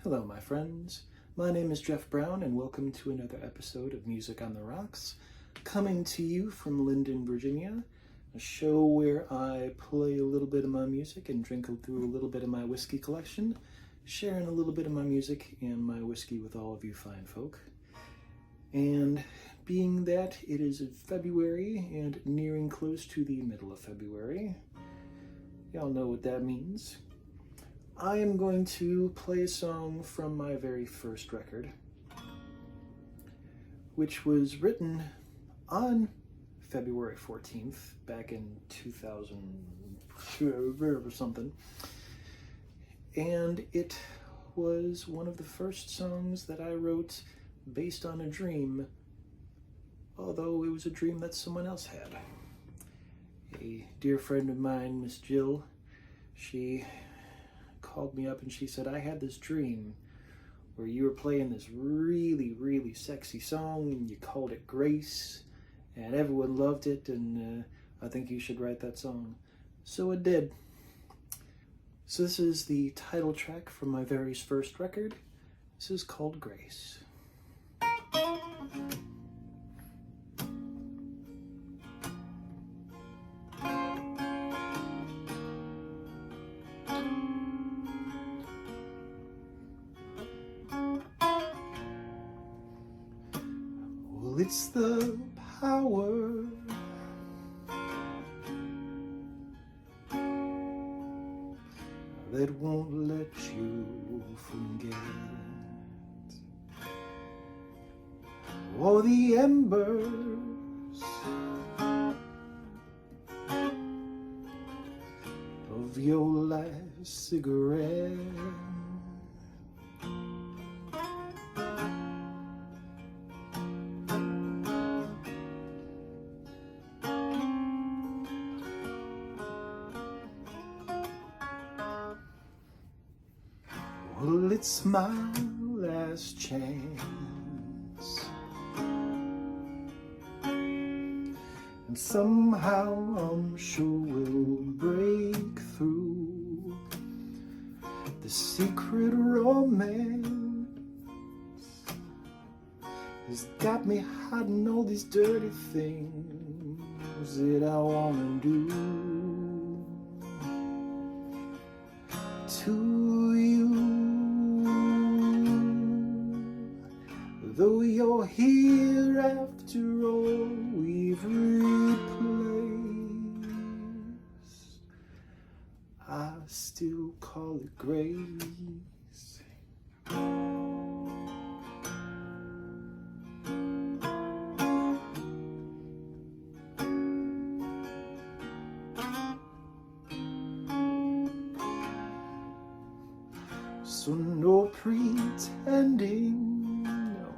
Hello, my friends. My name is Jeff Brown, and welcome to another episode of Music on the Rocks, coming to you from Linden, Virginia, a show where I play a little bit of my music and drink through a little bit of my whiskey collection, sharing a little bit of my music and my whiskey with all of you fine folk. And being that it is February and nearing close to the middle of February, y'all know what that means. I am going to play a song from my very first record, which was written on February 14th, back in 2000 or something. And it was one of the first songs that I wrote based on a dream, although it was a dream that someone else had. A dear friend of mine, Miss Jill, she called me up and she said, I had this dream where you were playing this really, really sexy song and you called it Grace and everyone loved it, and I think you should write that song. So it did. So this is the title track from my very first record. This is called Grace. Well, it's the power that won't let you forget, or the embers of your last cigarette. Well, it's my last chance, and somehow I'm sure we'll break through the secret romance has got me hiding all these dirty things that I wanna do to you. Though you're here after all we've replaced, I still call it grace. So no pretending, no,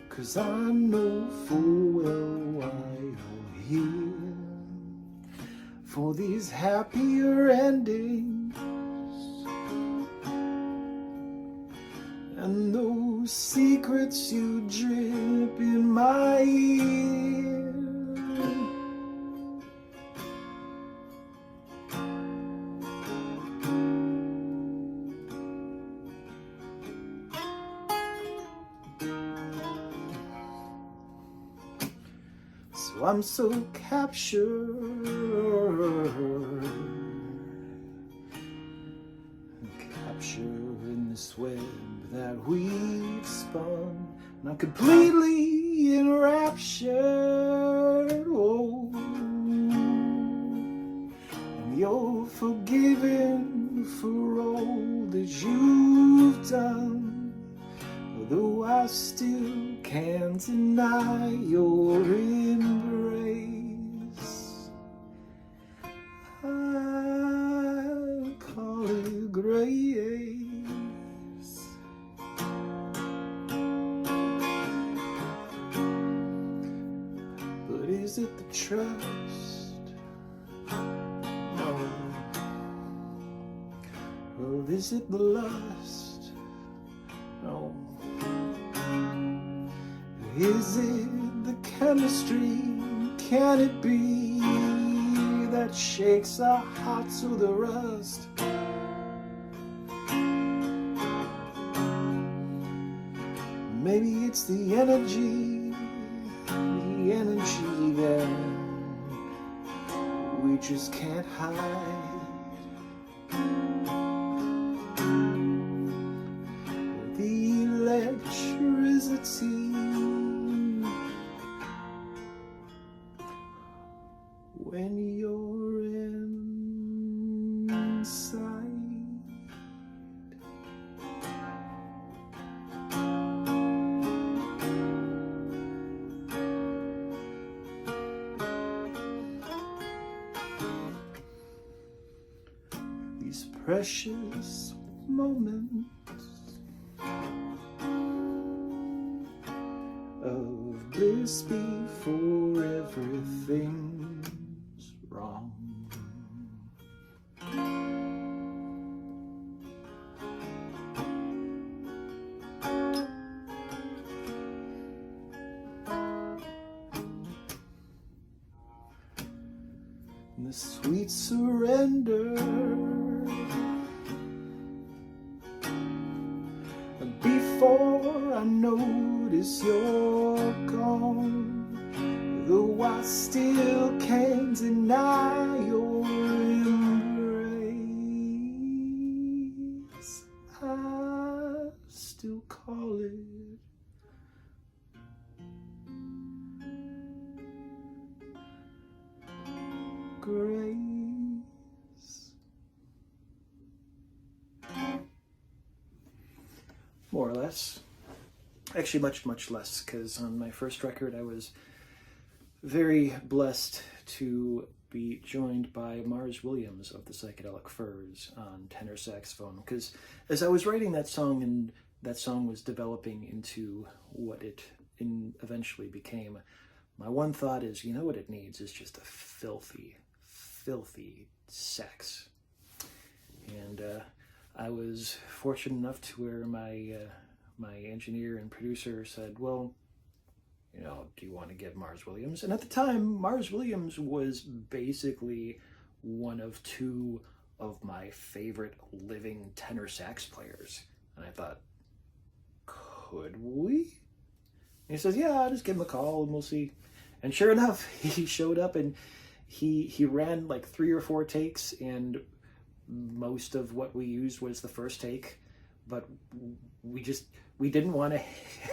'cause I know full well why you're here, for these happier endings and those secrets you drip in my ear. So I'm so captured in this web that we've spun, and I'm completely enraptured. Oh, and you're forgiven for all that you've done, although I still can't deny your embrace. I call it grace. But is it the trust? No. Or is it the lust? No. Is it the chemistry? Can it be that that shakes our hearts to the rust. Maybe it's the energy that we just can't hide. The electricity when you're inside. These precious moments of bliss before everything's wrong. And the sweet surrender before I notice you're gone, though I still can't deny your embrace, I still call it grace. More or less. Actually, much less, because on my first record I was very blessed to be joined by Mars Williams of the Psychedelic Furs on tenor saxophone, because as I was writing that song and that song was developing into what it eventually became, my one thought is, you know what it needs is just a filthy sax. And I was fortunate enough to where my engineer and producer said, well, you know, do you want to get Mars Williams? And at the time, Mars Williams was basically one of two of my favorite living tenor sax players. And I thought, could we? And he says, yeah, I'll just give him a call and we'll see. And sure enough, he showed up and he ran like 3 or 4 takes, and most of what we used was the first take, but we didn't want to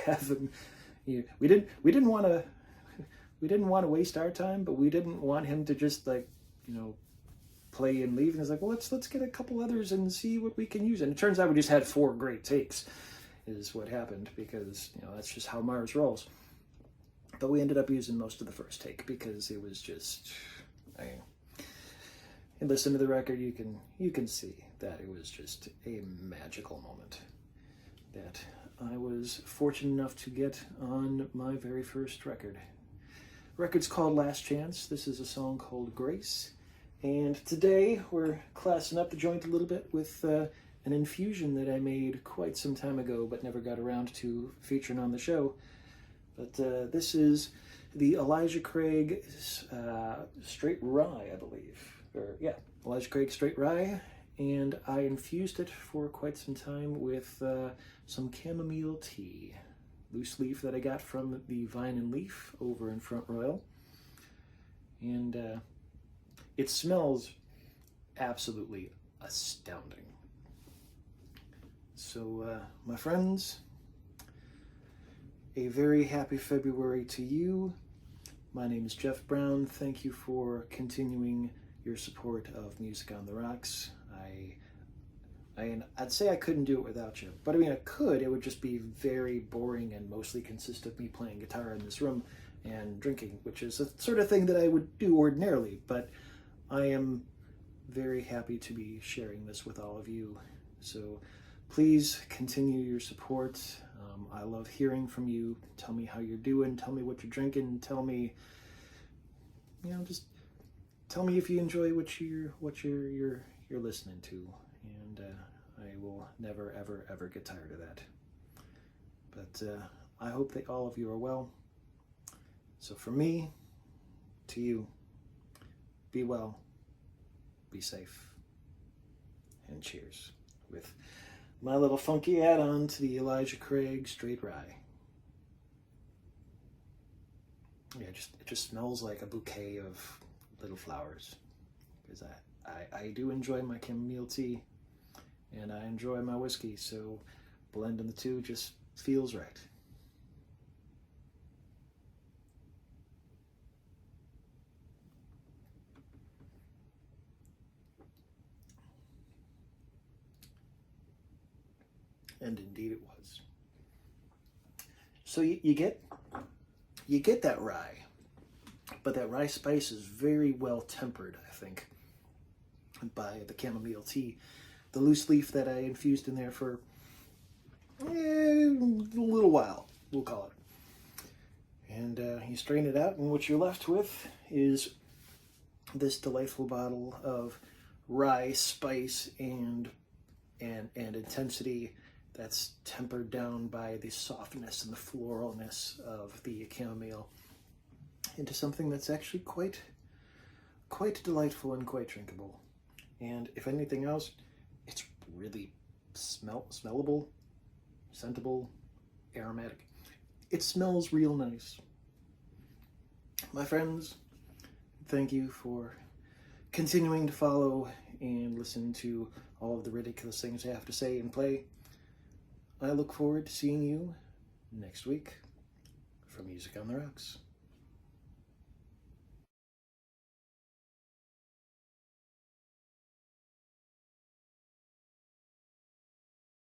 have him, we didn't want to waste our time, but we didn't want him to just, like, you know, play and leave. And it's like, well, let's get a couple others and see what we can use. And it turns out we just had 4 great takes is what happened, because, you know, that's just how Mars rolls. But we ended up using most of the first take because it was just, and listen to the record, you can see that it was just a magical moment that I was fortunate enough to get on my very first record. The record's called Last Chance. This is a song called Grace. And today we're classing up the joint a little bit with an infusion that I made quite some time ago but never got around to featuring on the show. But this is the Elijah Craig Straight Rye, I believe. Elijah Craig Straight Rye, and I infused it for quite some time with some chamomile tea, loose leaf that I got from the Vine and Leaf over in Front Royal, and it smells absolutely astounding. So, my friends, a very happy February to you. My name is Jeff Brown. Thank you for continuing your support of Music on the Rocks. I'd say I couldn't do it without you, but I mean I could. It would just be very boring and mostly consist of me playing guitar in this room and drinking, which is the sort of thing that I would do ordinarily, but I am very happy to be sharing this with all of you. So please continue your support. I love hearing from you. Tell me how you're doing. Tell me what you're drinking. Tell me, you know, just tell me if you enjoy what you're listening to, and I will never ever get tired of that. But I hope that all of you are well. So from me to you, be well, be safe, and cheers with my little funky add-on to the Elijah Craig Straight Rye. Yeah, it just smells like a bouquet of little flowers, because I do enjoy my chamomile tea, and I enjoy my whiskey, so blending the two just feels right. And indeed it was. So you get that rye, but that rye spice is very well tempered, I think, by the chamomile tea. The loose leaf that I infused in there for a little while, we'll call it. And you strain it out, and what you're left with is this delightful bottle of rye spice and intensity that's tempered down by the softness and the floralness of the chamomile into something that's actually quite delightful and quite drinkable. And if anything else, it's really smellable, scentable, aromatic. It smells real nice. My friends, thank you for continuing to follow and listen to all of the ridiculous things I have to say and play. I look forward to seeing you next week for Music on the Rocks.